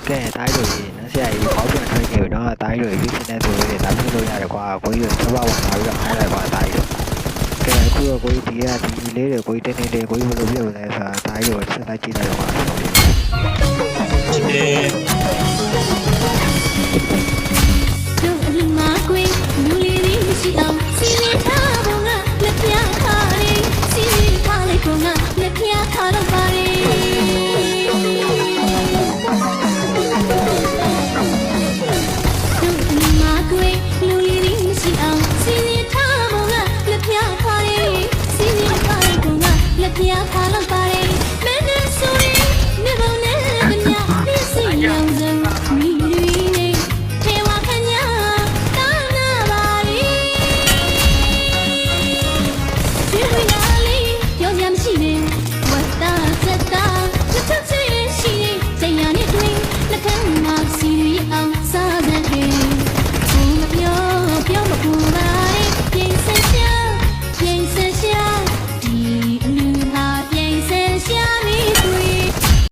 ကဲတိုင်းလို့နော်ဆရာကြီးဘောက်ပြန်ထွက်ခဲ့ပြီနော်တိုင်းလို့ရွေးချင်တဲ့သူတွေဒါမျိုးလုပ်ရတယ်ကွာကိုကြီးကစပါဝင်လာပြီးတော့အားလိုက်ကွာတိုင်းလို့ကဲအခုတော့ကိုကြီးဒီလေးတွေကိုကြီးတင်းတင်းလေးကိုကြီးဘယ်လိုပြတ်မလဲဆိုတာတိုင်းလို့ဆက်လိုက်ကြည့်လိုက်တော့ကွာ